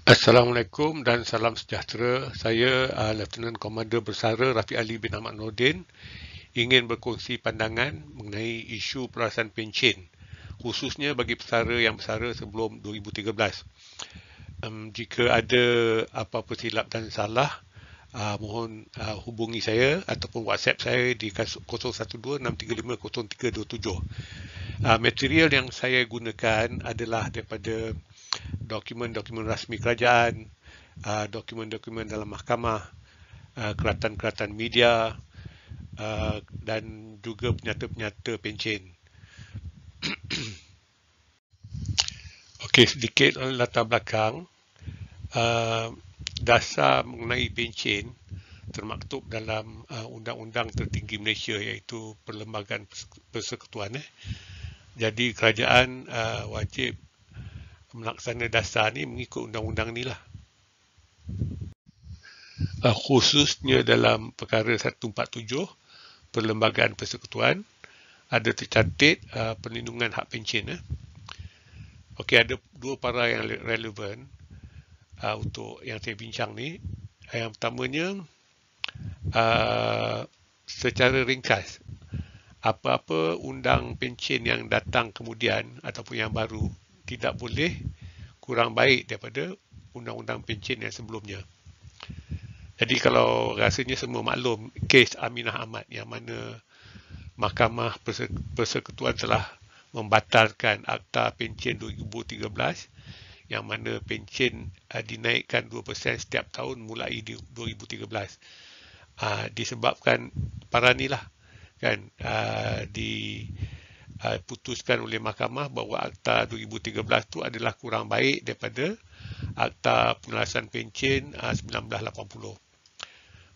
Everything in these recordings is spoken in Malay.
Assalamualaikum dan salam sejahtera. Saya Lieutenant Komander Bersara Rafiq Ali bin Ahmad Nordin ingin berkongsi pandangan mengenai isu perluasan pencen, khususnya bagi pesara yang bersara sebelum 2013. Jika ada apa-apa silap dan salah, mohon hubungi saya ataupun WhatsApp saya di 012-635-0327. Material yang saya gunakan adalah daripada dokumen-dokumen rasmi kerajaan, dokumen-dokumen dalam mahkamah, keratan-keratan media, dan juga penyata-penyata pencen. Okey, sedikit latar belakang. Dasar mengenai pencen termaktub dalam undang-undang tertinggi Malaysia iaitu Perlembagaan Persekutuan. Jadi kerajaan wajib melaksana dasar ni mengikut undang-undang ni lah. Khususnya dalam perkara 147 Perlembagaan Persekutuan ada tercantik perlindungan hak pencen. Okey, ada dua para yang relevan untuk yang saya bincang ni. Yang pertamanya, secara ringkas, apa-apa undang pencen yang datang kemudian ataupun yang baru tidak boleh kurang baik daripada undang-undang pencen yang sebelumnya. Jadi kalau rasanya semua maklum kes Aminah Ahmad yang mana Mahkamah Persekutuan telah membatalkan Akta Pencen 2013 yang mana pencen dinaikkan 2% setiap tahun mulai di 2013. Disebabkan para ni lah kan, diputuskan oleh mahkamah bahawa Akta 2013 tu adalah kurang baik daripada Akta Penyelesaian Pencen 1980.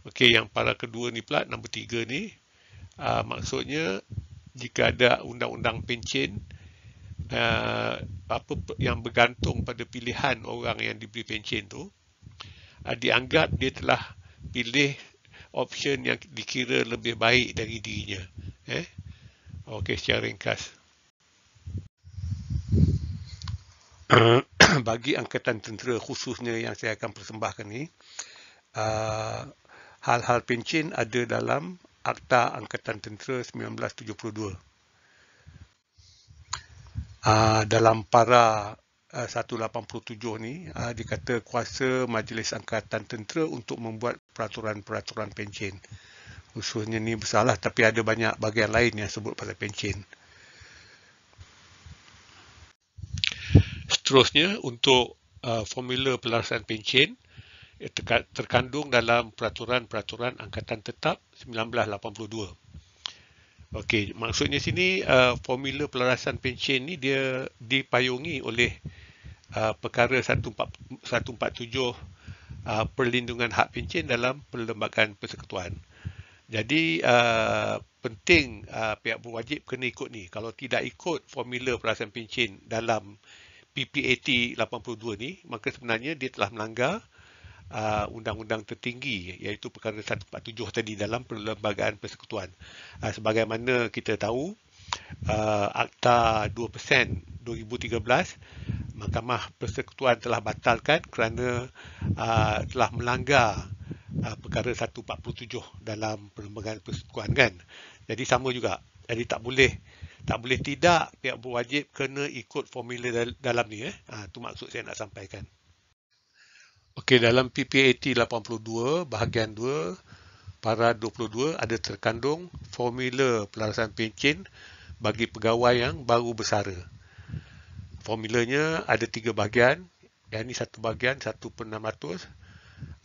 Okey, yang para kedua ni pula, nombor 3 ni, maksudnya jika ada undang-undang pencen apa yang bergantung pada pilihan orang yang diberi pencen tu, dianggap dia telah pilih option yang dikira lebih baik dari dirinya. Okey, secara ringkas. Bagi angkatan tentera khususnya yang saya akan persembahkan ni, hal-hal pencen ada dalam Akta Angkatan Tentera 1972. Dalam para 187 ni dikata kuasa Majlis Angkatan Tentera untuk membuat peraturan-peraturan pencen. Khususnya ni besarlah, tapi ada banyak bahagian lain yang sebut pasal pencen. Seterusnya, untuk formula pelaksanaan pencen terkandung dalam Peraturan-Peraturan Angkatan Tetap 1982. Okey, maksudnya sini formula pelarasan pencen ni dia dipayungi oleh perkara 147 perlindungan hak pencen dalam Perlembagaan Persekutuan. Jadi penting pihak berwajib kena ikut ni. Kalau tidak ikut formula pelarasan pencen dalam PPAT 82 ni, maka sebenarnya dia telah melanggar undang-undang tertinggi iaitu perkara 147 tadi dalam Perlembagaan Persekutuan. Sebagaimana kita tahu, Akta 2% 2013 Mahkamah Persekutuan telah batalkan kerana telah melanggar perkara 147 dalam Perlembagaan Persekutuan kan. Jadi sama juga. Jadi tak boleh tidak pihak berwajib kena ikut formula dalam ni. Itu maksud saya nak sampaikan. Okey, dalam PPAT 82 bahagian 2 para 22 ada terkandung formula pelaksanaan pencen bagi pegawai yang baru bersara. Formulanya ada 3 bahagian. Yang ni satu bahagian 1/600.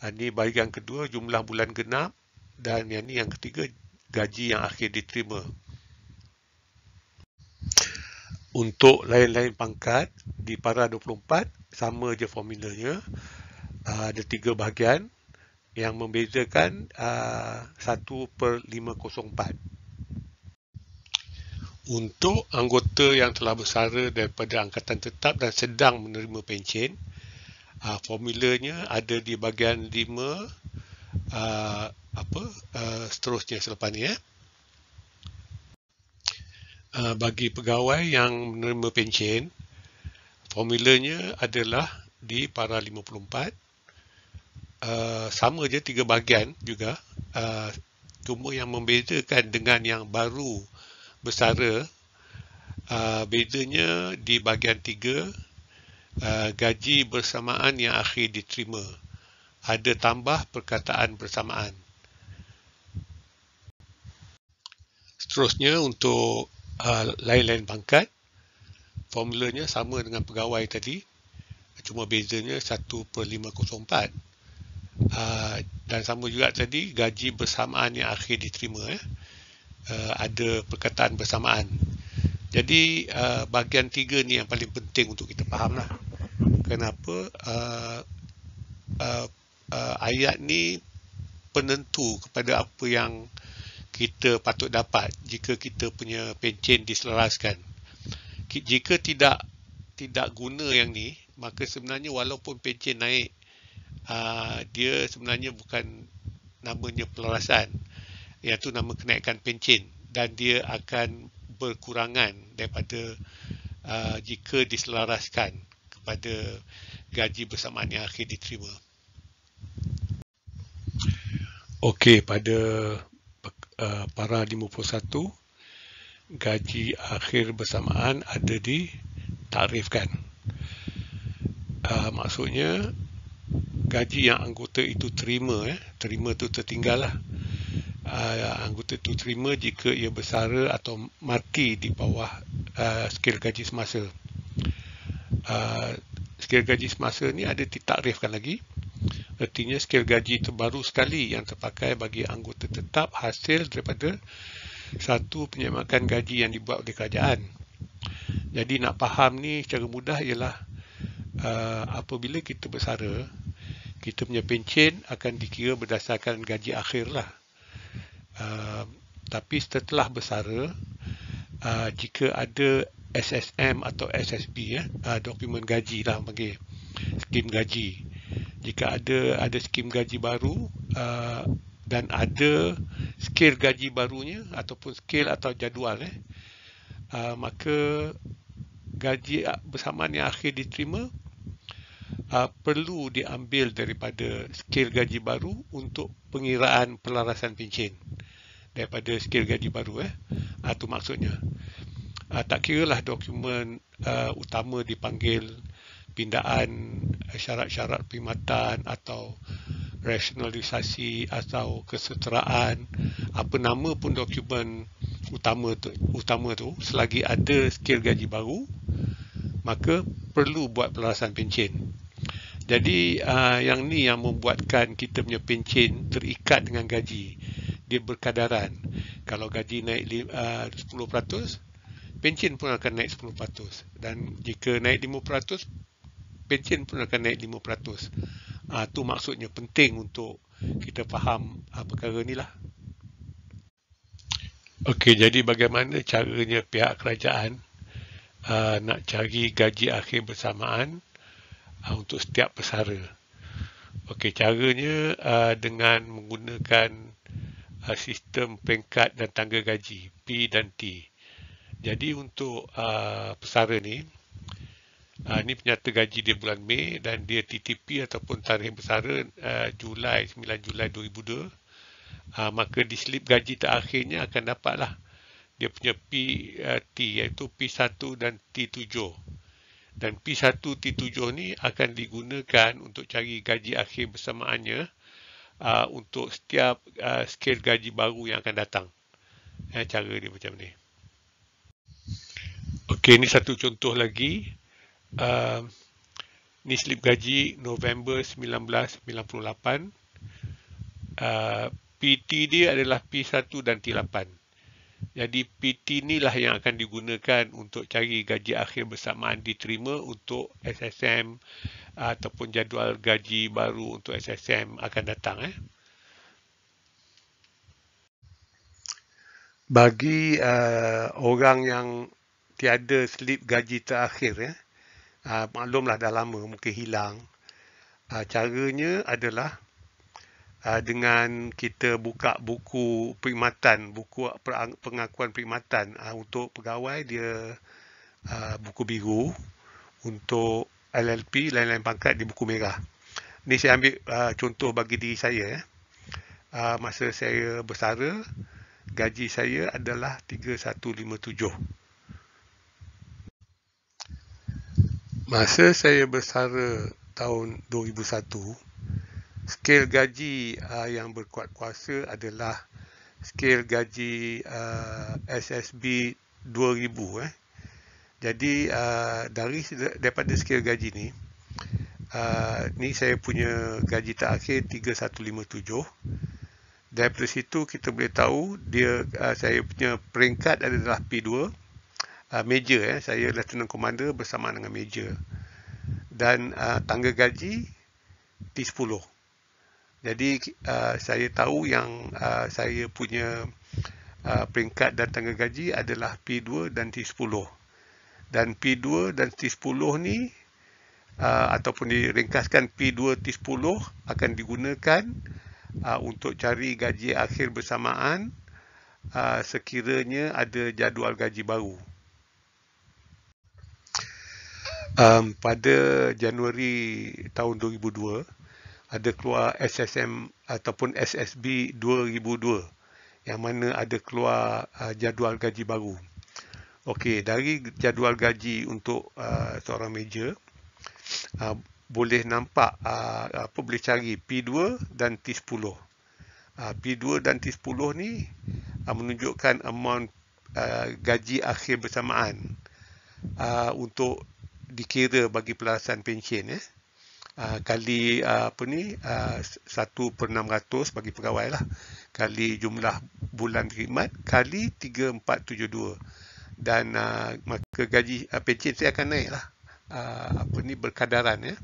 Ini bahagian kedua jumlah bulan genap, dan yang ni yang ketiga gaji yang akhir diterima. Untuk lain-lain pangkat di para 24 sama je formulanya. Ada 3 bahagian yang membezakan 1/504. Untuk anggota yang telah bersara daripada Angkatan Tetap dan sedang menerima pencen, formulanya ada di bahagian 5 seterusnya selepas ni. Bagi pegawai yang menerima pencen, formulanya adalah di para 54. Sama je 3 bahagian juga. Cuma yang membezakan dengan yang baru bersara, bedanya di bahagian 3, gaji bersamaan yang akhir diterima. Ada tambah perkataan bersamaan. Seterusnya untuk lain-lain pangkat, formulanya sama dengan pegawai tadi, cuma bezanya 1/504. Dan sama juga tadi, gaji bersamaan yang akhir diterima. Ada perkataan bersamaan. Jadi bahagian 3 ni yang paling penting untuk kita faham lah. Kenapa ayat ni penentu kepada apa yang kita patut dapat jika kita punya pencen diselaraskan. Jika tidak guna yang ni, maka sebenarnya walaupun pencen naik, dia sebenarnya bukan namanya pelarasan. Yang tu nama kenaikan pencen, dan dia akan berkurangan daripada jika diselaraskan kepada gaji bersamaan yang akhir diterima. Okey, pada para 51, gaji akhir bersamaan ada ditarifkan. Maksudnya gaji yang anggota itu terima tu tertinggal lah. Anggota itu terima jika ia bersara atau mati di bawah skil gaji semasa. Skil gaji semasa ni ada ditakrifkan lagi. Artinya skil gaji terbaru sekali yang terpakai bagi anggota tetap hasil daripada satu penyemakan gaji yang dibuat oleh kerajaan. Jadi nak faham ni secara mudah ialah apabila kita bersara, kita punya pencen akan dikira berdasarkan gaji akhir lah. Tapi setelah bersara, jika ada SSM atau SSB, dokumen gaji lah panggil, skim gaji. Jika ada skim gaji baru dan ada skil gaji barunya ataupun skil atau jadual, maka gaji bersamaan yang akhir diterima perlu diambil daripada skil gaji baru untuk pengiraan pelarasan pencen daripada skil gaji baru. Itu maksudnya. Tak kiralah dokumen utama dipanggil pindaan syarat-syarat perkhidmatan atau rasionalisasi atau keseteraan, apa nama pun dokumen utama tu, selagi ada skil gaji baru, maka perlu buat pelarasan pencen. Jadi yang ni yang membuatkan kita punya pencen terikat dengan gaji. Dia berkadaran. Kalau gaji naik 10%, pencen pun akan naik 10%. Dan jika naik 5%, pencen pun akan naik 5%. Tu maksudnya penting untuk kita faham perkara ni lah. Okey, jadi bagaimana caranya pihak kerajaan nak cari gaji akhir bersamaan untuk setiap pesara? Okey, caranya dengan menggunakan sistem peringkat dan tangga gaji P dan T. Jadi untuk pesara ni, ini penyata gaji dia bulan Mei dan dia TTP ataupun tarikh bersara 9 Julai 2002. Maka di slip gaji terakhirnya akan dapatlah dia punya P-T, iaitu P1 dan T7. Dan P1 T7 ni akan digunakan untuk cari gaji akhir bersamaannya untuk setiap skil gaji baru yang akan datang. Cara dia macam ni. Okey, ini satu contoh lagi. Ni slip gaji November 1998. PT dia adalah P1 dan T8. Jadi PT inilah yang akan digunakan untuk cari gaji akhir bersamaan diterima untuk SSM ataupun jadual gaji baru untuk SSM akan datang. Bagi orang yang tiada slip gaji terakhir, maklumlah dah lama mungkin hilang. Caranya adalah dengan kita buka buku perkhidmatan, buku pengakuan perkhidmatan. Untuk pegawai dia buku biru, untuk LLP, lain-lain pangkat di buku merah. Ni saya ambil contoh bagi diri saya. Masa saya bersara, gaji saya adalah 3157. Masa saya bersara tahun 2001, skil gaji yang berkuat kuasa adalah skil gaji SSB 2000. Jadi daripada skil gaji ni, ni saya punya gaji terakhir 3157. Daripada situ kita boleh tahu saya punya peringkat adalah P2, Major. Saya Lieutenant Commander bersama dengan Major, dan tangga gaji T10. Jadi saya tahu yang saya punya peringkat dan tangga gaji adalah P2 dan T10. Dan P2 dan T10 ni ataupun diringkaskan P2 T10 akan digunakan untuk cari gaji akhir bersamaan sekiranya ada jadual gaji baru. Pada Januari tahun 2002, ada keluar SSM ataupun SSB 2002, yang mana ada keluar jadual gaji baru. Okey, dari jadual gaji untuk seorang Major, boleh nampak boleh cari P2 dan T10. P2 dan T10 ni menunjukkan amount gaji akhir bersamaan untuk dikira bagi pelarasan pensyen, kali 1/600 bagi pegawai lah, kali jumlah bulan khidmat, kali 3472, dan maka gaji pensyen saya akan naik lah berkadaran.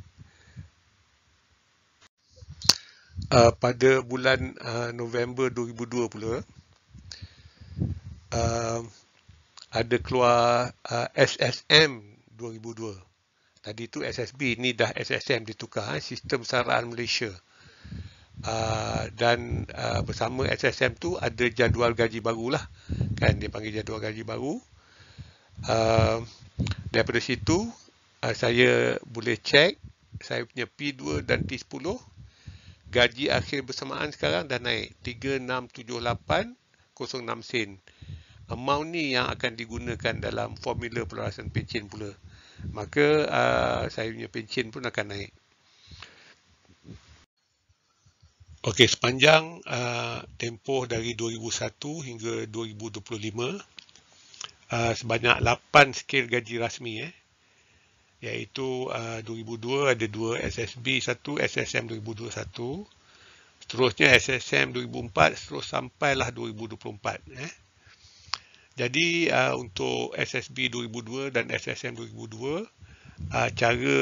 Pada bulan November 2002 pula, ada keluar SSM 2002. Tadi tu SSB, ni dah SSM ditukar, Sistem Saraan Malaysia. Dan bersama SSM tu ada jadual gaji baru lah, kan, dia panggil jadual gaji baru. Daripada situ saya boleh cek saya punya P2 dan T10, gaji akhir bersamaan sekarang dah naik 3678.06 sen. Amount ni yang akan digunakan dalam formula pelarasan pensyen pula. Maka saya punya pensyen pun akan naik. Okey, sepanjang tempoh dari 2001 hingga 2025, sebanyak 8 skil gaji rasmi, iaitu 2002 ada 2 SSB 1, SSM 2021, seterusnya SSM 2004, terus sampailah 2024. Jadi untuk SSB 2002 dan SSM 2002, cara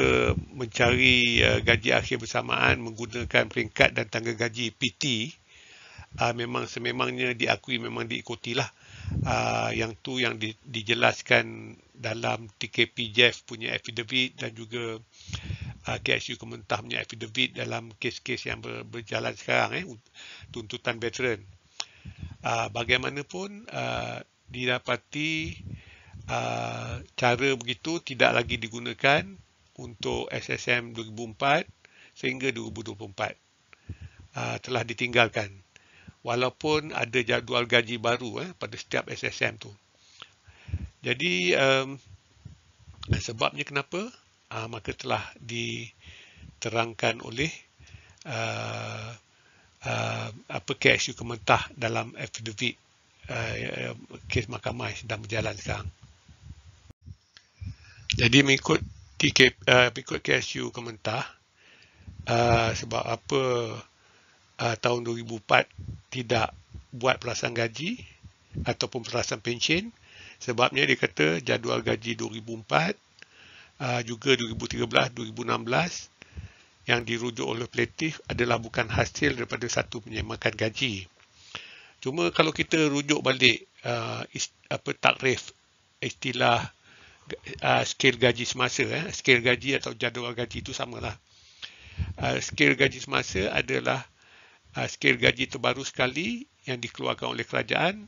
mencari gaji akhir bersamaan menggunakan peringkat dan tangga gaji PT memang sememangnya diakui, memang diikutilah. Yang tu yang dijelaskan dalam TKP Jeff punya affidavit dan juga KSU Kementah punya affidavit dalam kes-kes yang berjalan sekarang, tuntutan veteran. Bagaimanapun didapati cara begitu tidak lagi digunakan untuk SSM 2004 sehingga 2024. Telah ditinggalkan. Walaupun ada jadual gaji baru pada setiap SSM tu. Jadi sebabnya kenapa? Maka telah diterangkan oleh KSU Kementah dalam affidavit kes mahkamah yang sedang berjalan sekarang. Jadi mengikut KSU Kementah, sebab apa tahun 2004 tidak buat pelarasan gaji ataupun pelarasan pensyen, sebabnya dia kata jadual gaji 2004 juga 2013, 2016 yang dirujuk oleh plaintiff adalah bukan hasil daripada satu penyemakan gaji. Cuma kalau kita rujuk balik takrif istilah skil gaji semasa, skil gaji atau jadual gaji itu samalah. Skil gaji semasa adalah skil gaji terbaru sekali yang dikeluarkan oleh kerajaan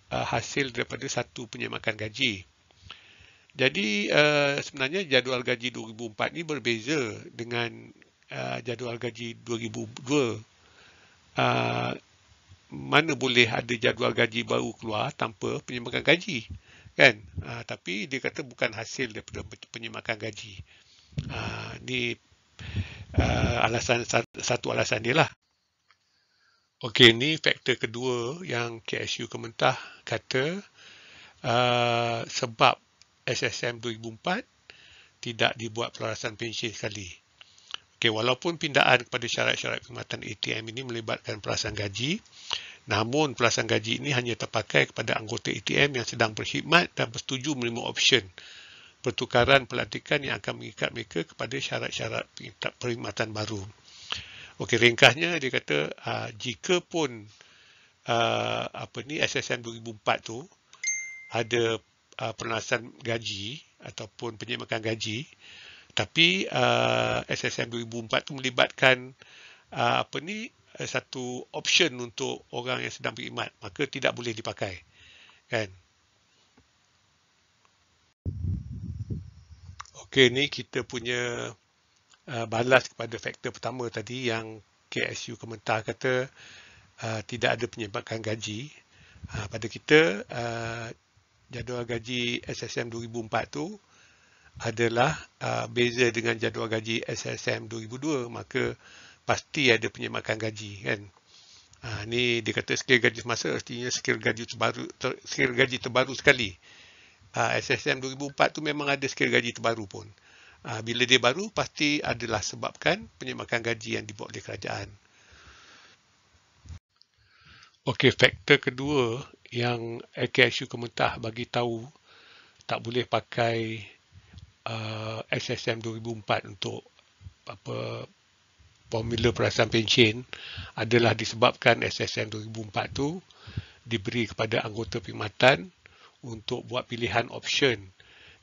hasil daripada satu penyemakan gaji. Jadi sebenarnya jadual gaji 2004 ni berbeza dengan jadual gaji 2002. Mana boleh ada jadual gaji baru keluar tanpa penyemakan gaji, kan? Tapi dia kata bukan hasil daripada penyemakan gaji. Ni satu alasan dia lah. Okey, ni faktor kedua yang KSU Kementah kata sebab SSM 2004 tidak dibuat pelarasan pensyen sekali. Okey, walaupun pindaan kepada syarat-syarat perkhidmatan ATM ini melibatkan pelarasan gaji, namun pelarasan gaji ini hanya terpakai kepada anggota ATM yang sedang berkhidmat dan bersetuju menerima option pertukaran pelantikan yang akan mengikat mereka kepada syarat-syarat perkhidmatan baru. Okey, ringkasnya dia kata jika pun SSM 2004 tu ada pelarasan gaji ataupun penyemakan gaji, tapi SSM 2004 tu melibatkan satu option untuk orang yang sedang berkhidmat, maka tidak boleh dipakai, kan? Okey, ni kita punya balas kepada faktor pertama tadi yang KSU Kementah kata tidak ada penyemakan gaji. Pada kita jadual gaji SSM 2004 tu adalah beza dengan jadual gaji SSM 2002, maka pasti ada penyemakan gaji, kan? Ni dia kata skil gaji semasa artinya skil gaji terbaru sekali. SSM 2004 tu memang ada skil gaji terbaru pun. Bila dia baru pasti adalah sebabkan penyemakan gaji yang dibuat oleh kerajaan. Okey, faktor kedua yang KSU Kementah bagi tahu tak boleh pakai SSM 2004 untuk formula pelarasan pensyen adalah disebabkan SSM 2004 tu diberi kepada anggota perkhidmatan untuk buat pilihan option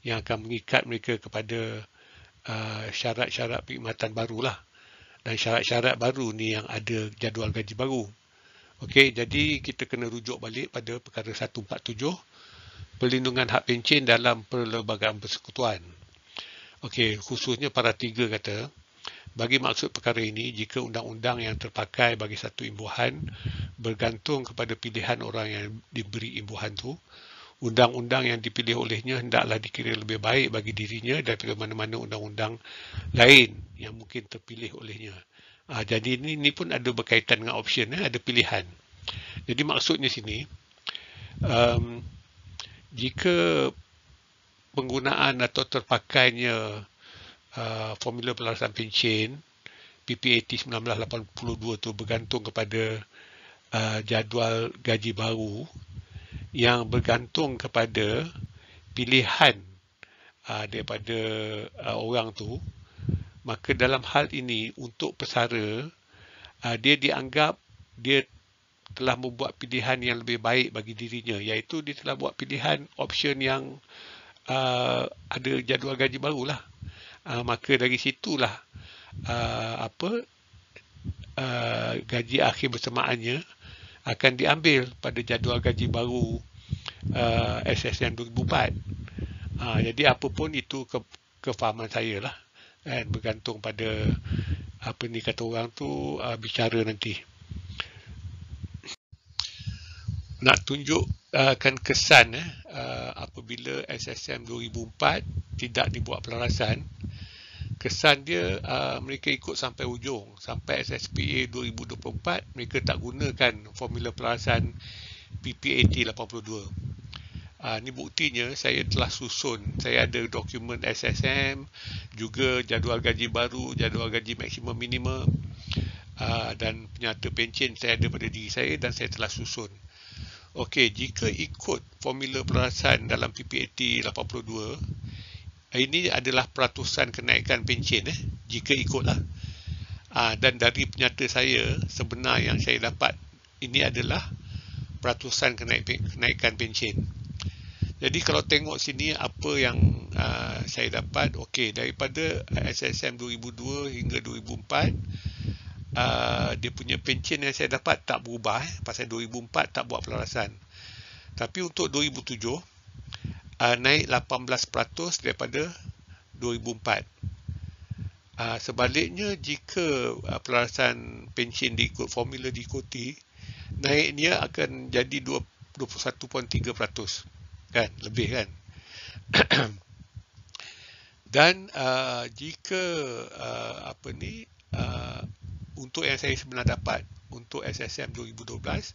yang akan mengikat mereka kepada syarat-syarat perkhidmatan barulah. Dan syarat-syarat baru ni yang ada jadual gaji baru. Okey, jadi kita kena rujuk balik pada perkara 147, perlindungan hak pensyen dalam perlembagaan persekutuan. Okey, khususnya para 3 kata, bagi maksud perkara ini, jika undang-undang yang terpakai bagi satu imbuhan bergantung kepada pilihan orang yang diberi imbuhan tu, undang-undang yang dipilih olehnya hendaklah dikira lebih baik bagi dirinya daripada mana-mana undang-undang lain yang mungkin terpilih olehnya. Jadi ini pun ada berkaitan dengan option, ada pilihan. Jadi maksudnya sini, jika penggunaan atau terpakainya formula pelarasan pensyen PPAT 1982 tu bergantung kepada jadual gaji baru yang bergantung kepada pilihan daripada orang tu, maka dalam hal ini untuk pesara dia dianggap dia telah membuat pilihan yang lebih baik bagi dirinya, iaitu dia telah buat pilihan option yang ada jadual gaji barulah. Maka dari situlah gaji akhir bersamaannya akan diambil pada jadual gaji baru SSM 2004. Jadi apa pun itu kefahaman saya lah, kan, bergantung pada apa ni kata orang tu bicara nanti. Nak tunjukkan kesan apabila SSM 2004 tidak dibuat pelarasan, kesan dia mereka ikut sampai ujung, sampai SSPA 2024 mereka tak gunakan formula pelarasan PPAT 82. Ni buktinya saya telah susun, saya ada dokumen SSM, juga jadual gaji baru, jadual gaji maksimum minimum, dan penyata pensyen saya ada pada diri saya dan saya telah susun. Okey, jika ikut formula pelarasan dalam PPAT 82, ini adalah peratusan kenaikan pensyen jika ikutlah. Dan dari penyata saya sebenar yang saya dapat, ini adalah peratusan kenaikan pensyen. Jadi kalau tengok sini apa yang saya dapat, okey, daripada SSM 2002 hingga 2004, dia punya pensyen yang saya dapat tak berubah, pasal 2004 tak buat pelarasan. Tapi untuk 2007, naik 18% daripada 2004. Sebaliknya, jika pelarasan pencen diikut formula diikuti, naiknya akan jadi 21.3%, kan, lebih kan. Dan jika untuk yang saya sebenar dapat untuk SSM 2012,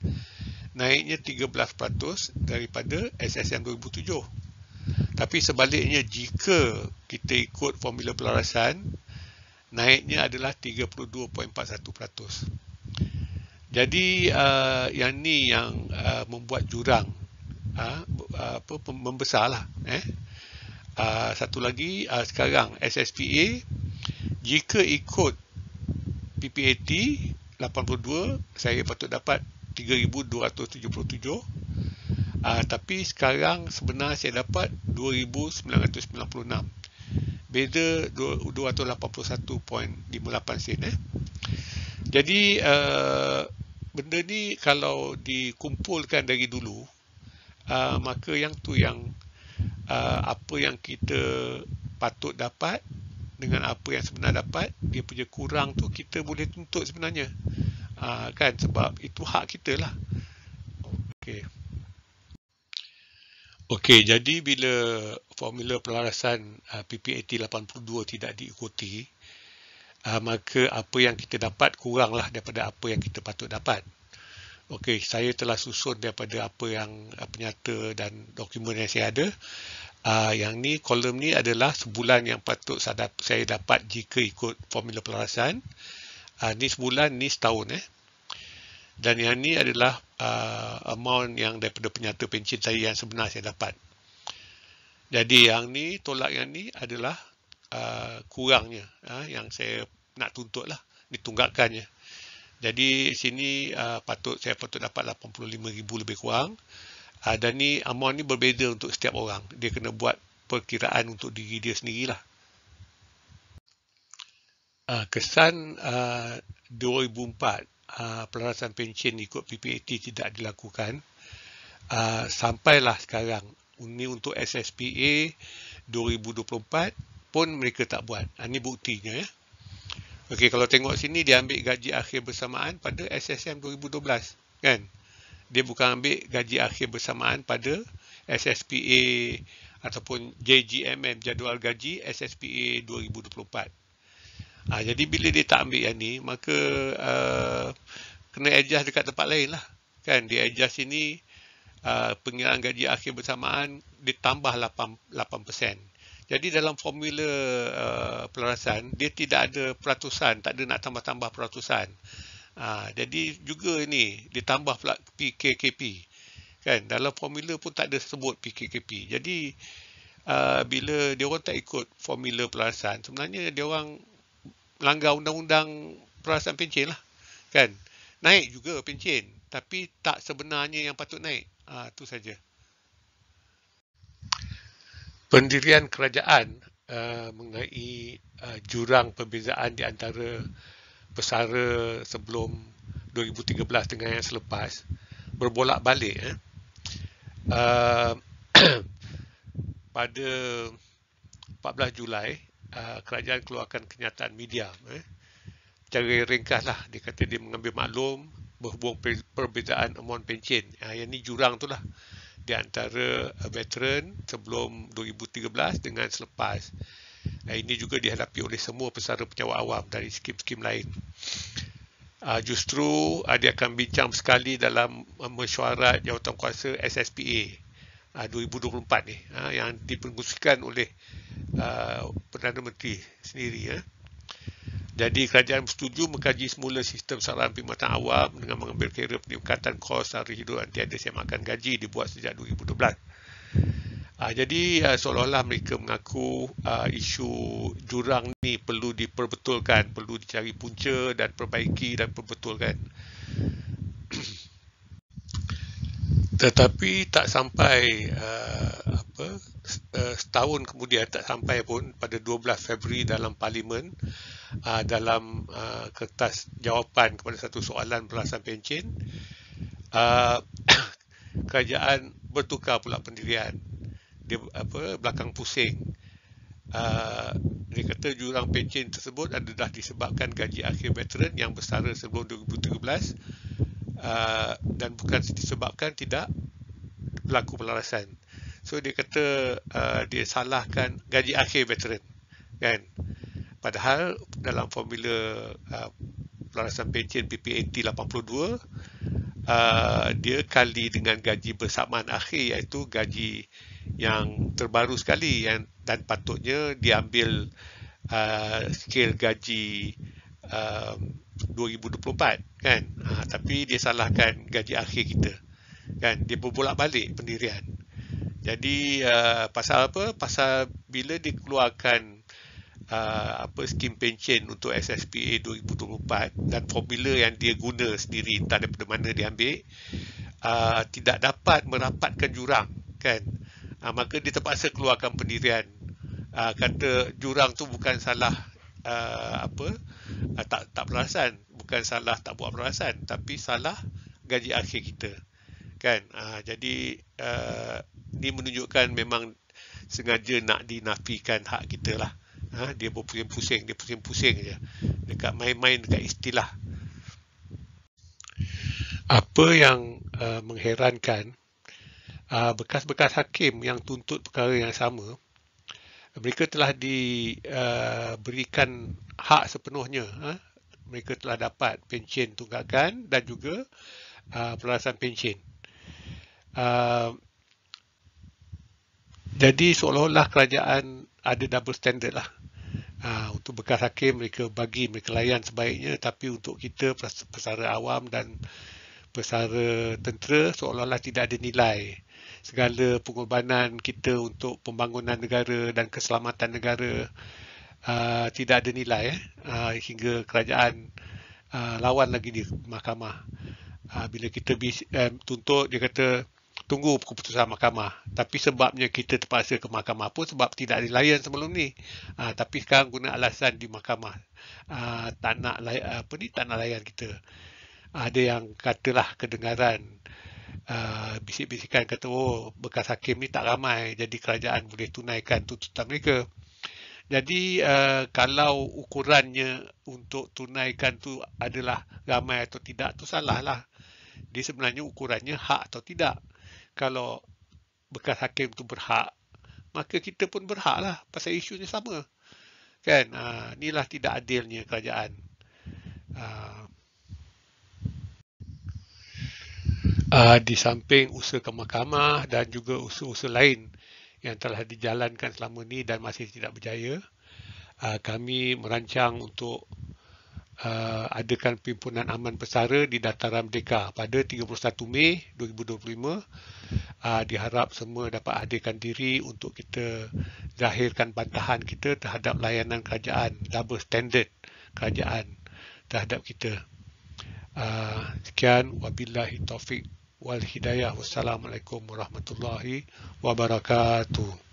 naiknya 13% daripada SSM 2007. Tapi sebaliknya, jika kita ikut formula pelarasan, naiknya adalah 32.41%. Jadi yang ni yang membuat jurang membesarlah. Satu lagi, sekarang SSPA, jika ikut PPAT 82, saya patut dapat 3,277. Tapi sekarang sebenarnya saya dapat 2,996. Beza 281.58 sen. Jadi benda ni kalau dikumpulkan dari dulu, maka yang tu yang apa yang kita patut dapat dengan apa yang sebenar dapat, dia punya kurang tu kita boleh tuntut sebenarnya. Kan, sebab itu hak kita lah. Okey, jadi bila formula pelarasan PPAT 82 tidak diikuti, maka apa yang kita dapat kuranglah daripada apa yang kita patut dapat. Okey, saya telah susun daripada apa yang penyata dan dokumen yang saya ada. Yang ni, kolom ni adalah sebulan yang patut saya dapat jika ikut formula pelarasan. Ni sebulan, ni setahun. Dan yang ni adalah amount yang daripada penyata pencen saya yang sebenar saya dapat. Jadi yang ni, tolak yang ni adalah kurangnya yang saya nak tuntut lah, ditunggakannya. Jadi sini saya patut dapat 85,000 lebih kurang. Dan ni amount ni berbeza untuk setiap orang. Dia kena buat perkiraan untuk diri dia sendirilah. Kesan 2004 pelarasan pencen ikut PPAT tidak dilakukan, sampailah sekarang. Ini untuk SSPA 2024 pun mereka tak buat. Ini buktinya. Okey, kalau tengok sini, dia ambil gaji akhir bersamaan pada SSM 2012, kan? Dia bukan ambil gaji akhir bersamaan pada SSPA ataupun JGMM, jadual gaji SSPA 2024. Jadi bila dia tak ambil yang ni, maka kena adjust dekat tempat lain lah. Kan, dia adjust sini, pengiraan gaji akhir bersamaan ditambah 8%. Jadi dalam formula pelarasan, dia tidak ada peratusan, tak ada nak tambah-tambah peratusan. Jadi juga ini ditambah pula PKKP. Kan, dalam formula pun tak ada sebut PKKP. Jadi bila dia orang tak ikut formula pelarasan, sebenarnya dia orang melanggar undang-undang pelarasan pencen lah. Kan, naik juga pencen, tapi tak sebenarnya yang patut naik. Itu saja. Pendirian kerajaan mengenai jurang perbezaan di antara pesara sebelum 2013 dengan yang selepas berbolak-balik. Pada 14 Julai, kerajaan keluarkan kenyataan media. Cara ringkaslah, dia kata dia mengambil maklum berhubung perbezaan amount pencen. Yang ni jurang tu lah, di antara veteran sebelum 2013 dengan selepas. Ini juga dihadapi oleh semua pesara pejabat awam dari skim-skim lain. Justru dia akan bincang sekali dalam mesyuarat jawatankuasa SSPA 2024 ni, yang dipengerusikan oleh Perdana Menteri sendiri. Jadi kerajaan bersetuju mengkaji semula sistem saluran perkhidmatan awam dengan mengambil kira peningkatan kos sara hidup dan tiada semakan gaji dibuat sejak 2012. Jadi seolah-olah mereka mengaku isu jurang ni perlu diperbetulkan, perlu dicari punca dan perbaiki dan perbetulkan. Tetapi tak sampai setahun kemudian, tak sampai pun pada 12 Februari dalam Parlimen, dalam kertas jawapan kepada satu soalan pelarasan pencen, kerajaan bertukar pula pendirian. dia belakang pusing. Dia kata jurang pencen tersebut adalah disebabkan gaji akhir veteran yang bersara sebelum 2013 dan bukan disebabkan tidak berlaku pelarasan. So dia kata dia salahkan gaji akhir veteran, kan? Padahal dalam formula pelarasan pencen PPAT 82 dia kali dengan gaji bersamaan akhir, iaitu gaji yang terbaru sekali dan patutnya diambil skil gaji 2024, kan? Tapi dia salahkan gaji akhir kita, kan? Dia berbolak-balik pendirian. Jadi pasal apa? Pasal bila dikeluarkan skim pencen untuk SSPA 2024 dan formula yang dia guna sendiri, entah daripada mana dia ambil, tidak dapat merapatkan jurang, kan? Maka dia terpaksa keluarkan pendirian, kata jurang tu bukan salah tak pelarasan, bukan salah tak buat pelarasan, tapi salah gaji akhir kita, kan? Jadi ni menunjukkan memang sengaja nak dinafikan hak kita lah. Dia berpusing-pusing, dia pusing-pusing je dekat main-main dekat istilah. Apa yang mengherankan, bekas-bekas hakim yang tuntut perkara yang sama, mereka telah diberikan hak sepenuhnya. Mereka telah dapat pencen tunggakan dan juga pelarasan pencen. Jadi seolah-olah kerajaan ada double standard lah. Untuk bekas hakim mereka layan sebaiknya, tapi untuk kita pesara awam dan pesara tentera seolah-olah tidak ada nilai. Segala pengorbanan kita untuk pembangunan negara dan keselamatan negara tidak ada nilai, hingga kerajaan lawan lagi di mahkamah. Bila kita tuntut, dia kata tunggu keputusan mahkamah, tapi sebabnya kita terpaksa ke mahkamah pun sebab tidak dilayan sebelum ni. Tapi sekarang guna alasan di mahkamah tak nak layan kita. Ada yang katalah kedengaran bisik-bisikan, kata bekas hakim ni tak ramai, jadi kerajaan boleh tunaikan tuntutan mereka. Jadi kalau ukurannya untuk tunaikan tu adalah ramai atau tidak, tu salah lah. Dia sebenarnya ukurannya hak atau tidak. Kalau bekas hakim tu berhak, maka kita pun berhak lah, pasal isunya sama, kan? Inilah tidak adilnya kerajaan. Di samping usaha ke mahkamah dan juga usaha-usaha lain yang telah dijalankan selama ni dan masih tidak berjaya, kami merancang untuk adakan Pimpinan Aman Pesara di Dataran Merdeka pada 31 Mei 2025. Diharap semua dapat hadirkan diri untuk kita zahirkan bantahan kita terhadap layanan kerajaan, double standard kerajaan terhadap kita. Sekian, wabillahi taufik wal hidayah. Wassalamualaikum warahmatullahi wabarakatuh.